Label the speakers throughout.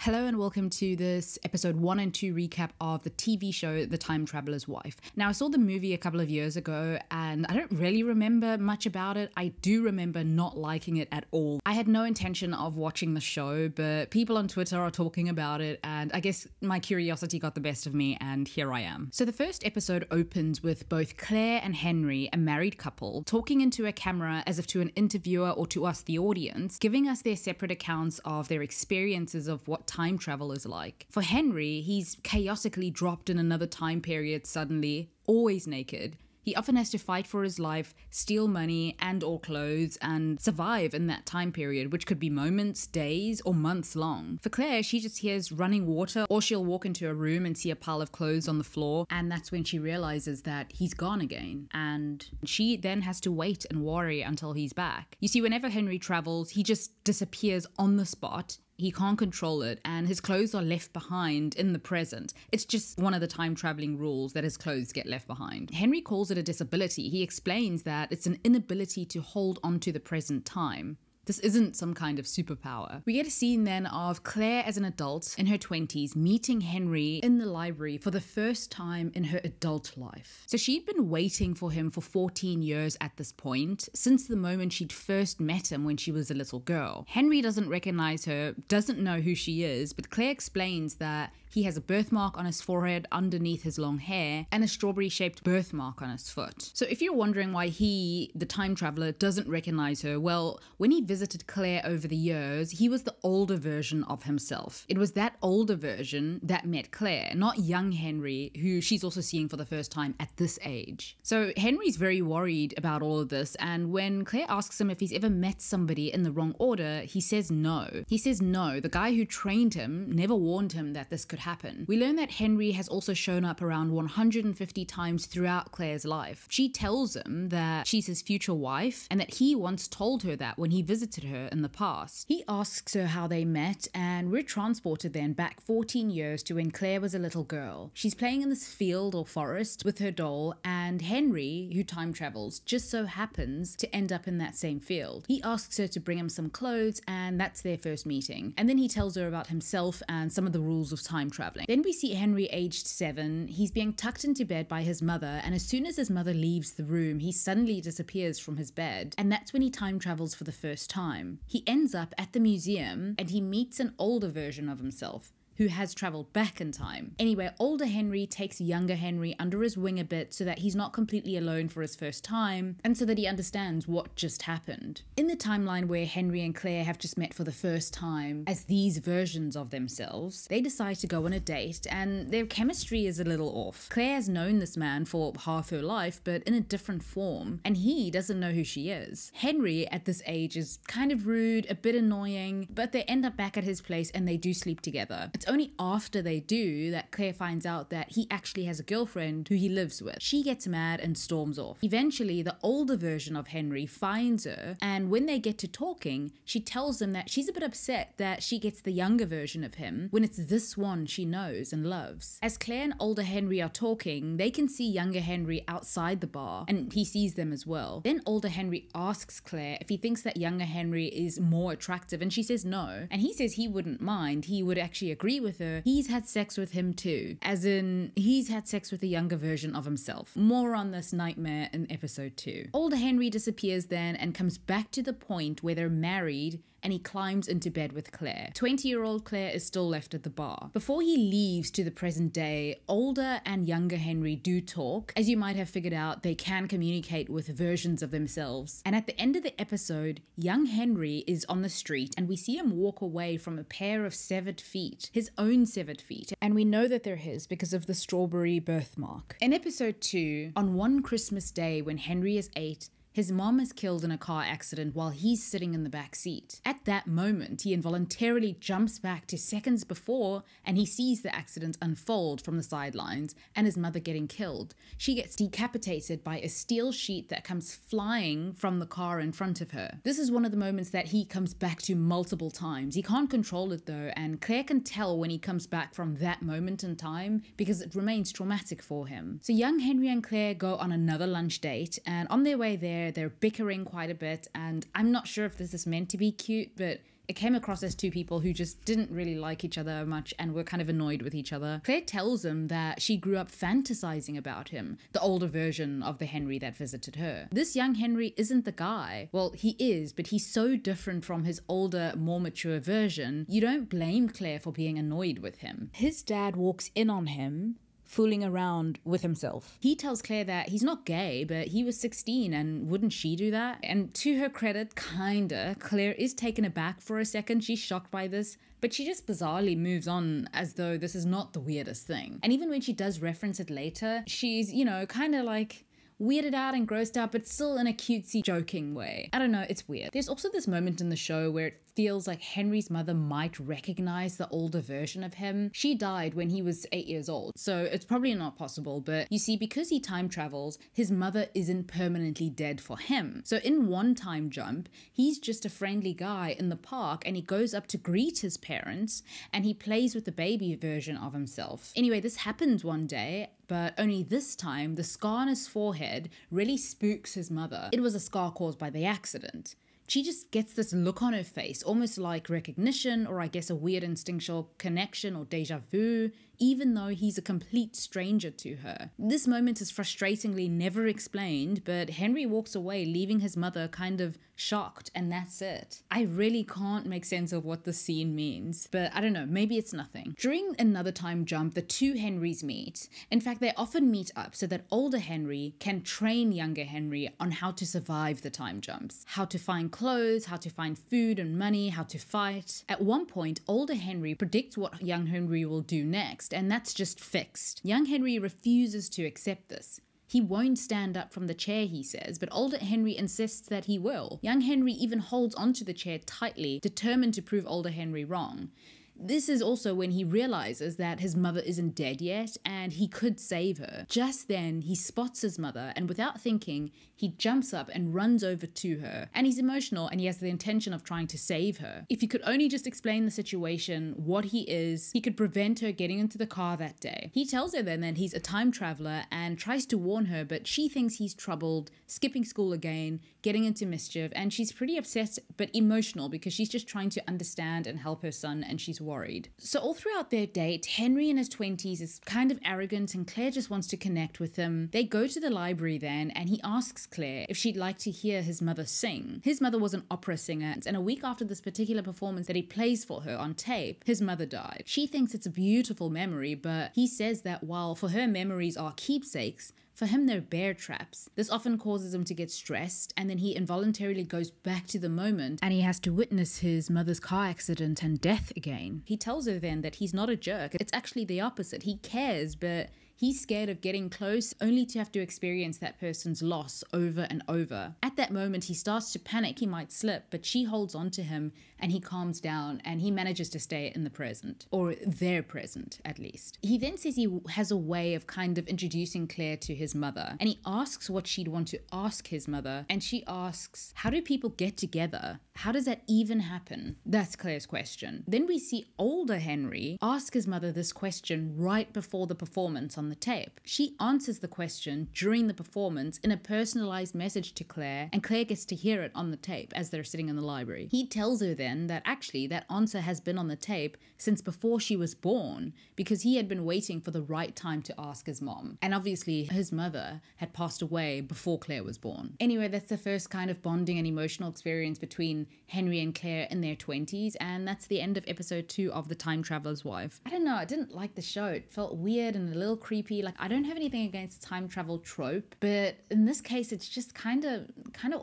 Speaker 1: Hello and welcome to this episode 1 and 2 recap of the TV show The Time Traveler's Wife. Now, I saw the movie a couple of years ago and I don't really remember much about it. I do remember not liking it at all. I had no intention of watching the show, but people on Twitter are talking about it and I guess my curiosity got the best of me and here I am. So the first episode opens with both Claire and Henry, a married couple, talking into a camera as if to an interviewer or to us, the audience, giving us their separate accounts of their experiences of what time travel is like. For Henry, he's chaotically dropped in another time period suddenly, always naked. He often has to fight for his life, steal money and or clothes, and survive in that time period, which could be moments, days, or months long. For Claire, she just hears running water, or she'll walk into a room and see a pile of clothes on the floor, and that's when she realizes that he's gone again. And she then has to wait and worry until he's back. You see, whenever Henry travels, he just disappears on the spot. He can't control it, and his clothes are left behind in the present. It's just one of the time traveling rules that his clothes get left behind. Henry calls it a disability. He explains that it's an inability to hold on to the present time. This isn't some kind of superpower. We get a scene then of Claire as an adult in her 20s meeting Henry in the library for the first time in her adult life. So she'd been waiting for him for 14 years at this point, since the moment she'd first met him when she was a little girl. Henry doesn't recognize her, doesn't know who she is, but Claire explains that he has a birthmark on his forehead underneath his long hair and a strawberry-shaped birthmark on his foot. So if you're wondering why he, the time traveler, doesn't recognize her, well, when he visited Claire over the years, he was the older version of himself. It was that older version that met Claire, not young Henry, who she's also seeing for the first time at this age. So Henry's very worried about all of this, and when Claire asks him if he's ever met somebody in the wrong order, he says no. He says no, the guy who trained him never warned him that this could happen. We learn that Henry has also shown up around 150 times throughout Claire's life. She tells him that she's his future wife and that he once told her that when he visited her in the past. He asks her how they met, and we're transported then back 14 years to when Claire was a little girl. She's playing in this field or forest with her doll, and Henry, who time travels, just so happens to end up in that same field. He asks her to bring him some clothes, and that's their first meeting. And then he tells her about himself and some of the rules of time traveling. Then we see Henry aged 7. He's being tucked into bed by his mother, and as soon as his mother leaves the room, he suddenly disappears from his bed, and that's when he time travels for the first time. He ends up at the museum and he meets an older version of himself who has traveled back in time. Anyway, older Henry takes younger Henry under his wing a bit so that he's not completely alone for his first time, and so that he understands what just happened. In the timeline where Henry and Claire have just met for the first time as these versions of themselves, they decide to go on a date, and their chemistry is a little off. Claire has known this man for half her life, but in a different form, and he doesn't know who she is. Henry, at this age, is kind of rude, a bit annoying, but they end up back at his place and they do sleep together. It's only after they do that Claire finds out that he actually has a girlfriend who he lives with. She gets mad and storms off. Eventually, the older version of Henry finds her, and when they get to talking, she tells him that she's a bit upset that she gets the younger version of him when it's this one she knows and loves. As Claire and older Henry are talking, they can see younger Henry outside the bar, and he sees them as well. Then older Henry asks Claire if he thinks that younger Henry is more attractive, and she says no, and he says he wouldn't mind. He would actually agree with her. He's had sex with him too, as in he's had sex with a younger version of himself. More on this nightmare in episode 2. Older Henry disappears then and comes back to the point where they're married, and he climbs into bed with Claire. 20-year-old Claire is still left at the bar. Before he leaves to the present day, older and younger Henry do talk. As you might have figured out, they can communicate with versions of themselves. And at the end of the episode, young Henry is on the street and we see him walk away from a pair of severed feet, his own severed feet. And we know that they're his because of the strawberry birthmark. In episode 2, on one Christmas day when Henry is 8, his mom is killed in a car accident while he's sitting in the back seat. At that moment, he involuntarily jumps back to seconds before and he sees the accident unfold from the sidelines and his mother getting killed. She gets decapitated by a steel sheet that comes flying from the car in front of her. This is one of the moments that he comes back to multiple times. He can't control it though, and Claire can tell when he comes back from that moment in time because it remains traumatic for him. So young Henry and Claire go on another lunch date, and on their way there, they're bickering quite a bit, and I'm not sure if this is meant to be cute, but it came across as two people who just didn't really like each other much and were kind of annoyed with each other. Claire tells him that she grew up fantasizing about him, the older version of the Henry that visited her. This young Henry isn't the guy. Well, he is, but he's so different from his older, more mature version, you don't blame Claire for being annoyed with him. His dad walks in on him fooling around with himself. He tells Claire that he's not gay, but he was 16 and wouldn't she do that? And to her credit, kinda, Claire is taken aback for a second. She's shocked by this, but she just bizarrely moves on as though this is not the weirdest thing. And even when she does reference it later, she's, you know, kind of like weirded out and grossed out, but still in a cutesy, joking way. I don't know, it's weird. There's also this moment in the show where it feels like Henry's mother might recognize the older version of him. She died when he was 8 years old, so it's probably not possible, but you see, because he time travels, his mother isn't permanently dead for him. So in one time jump, he's just a friendly guy in the park and he goes up to greet his parents and he plays with the baby version of himself. Anyway, this happens one day, but only this time the scar on his forehead really spooks his mother. It was a scar caused by the accident. She just gets this look on her face, almost like recognition, or I guess a weird instinctual connection or deja vu, even though he's a complete stranger to her. This moment is frustratingly never explained, but Henry walks away, leaving his mother kind of shocked, and that's it. I really can't make sense of what the scene means, but I don't know, maybe it's nothing. During another time jump, the two Henrys meet. In fact, they often meet up so that older Henry can train younger Henry on how to survive the time jumps, how to find clothes, how to find food and money, how to fight. At one point, older Henry predicts what young Henry will do next, and that's just fixed. Young Henry refuses to accept this. He won't stand up from the chair, he says, but older Henry insists that he will. Young Henry even holds onto the chair tightly, determined to prove older Henry wrong. This is also when he realizes that his mother isn't dead yet and he could save her. Just then, he spots his mother and without thinking, he jumps up and runs over to her. And he's emotional and he has the intention of trying to save her. If he could only just explain the situation, what he is, he could prevent her getting into the car that day. He tells her then that he's a time traveler and tries to warn her, but she thinks he's troubled, skipping school again, getting into mischief, and she's pretty upset but emotional because she's just trying to understand and help her son and she's worried. So all throughout their date, Henry in his 20s is kind of arrogant and Claire just wants to connect with him. They go to the library then and he asks Claire if she'd like to hear his mother sing. His mother was an opera singer, and a week after this particular performance that he plays for her on tape, his mother died. She thinks it's a beautiful memory, but he says that while for her memories are keepsakes, for him, they're bear traps. This often causes him to get stressed, and then he involuntarily goes back to the moment and he has to witness his mother's car accident and death again. He tells her then that he's not a jerk. It's actually the opposite. He cares, but he's scared of getting close only to have to experience that person's loss over and over. At that moment, he starts to panic he might slip, but she holds on to him and he calms down and he manages to stay in the present, or their present at least. He then says he has a way of kind of introducing Claire to his mother, and he asks what she'd want to ask his mother, and she asks, how do people get together? How does that even happen? That's Claire's question. Then we see older Henry ask his mother this question right before the performance on the tape. She answers the question during the performance in a personalized message to Claire, and Claire gets to hear it on the tape as they're sitting in the library. He tells her then that actually that answer has been on the tape since before she was born, because he had been waiting for the right time to ask his mom. And obviously his mother had passed away before Claire was born. Anyway, that's the first kind of bonding and emotional experience between Henry and Claire in their 20s, and that's the end of episode 2 of The Time Traveler's Wife. I don't know, I didn't like the show. It felt weird and a little creepy. Like, I don't have anything against the time travel trope, but in this case it's just kind of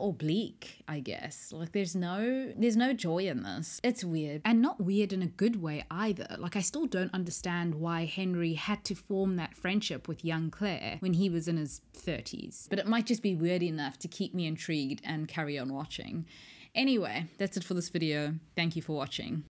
Speaker 1: oblique, I guess. Like there's no joy in this. It's weird, and not weird in a good way either. Like, I still don't understand why Henry had to form that friendship with young Claire when he was in his 30s, but it might just be weird enough to keep me intrigued and carry on watching. Anyway, that's it for this video. Thank you for watching.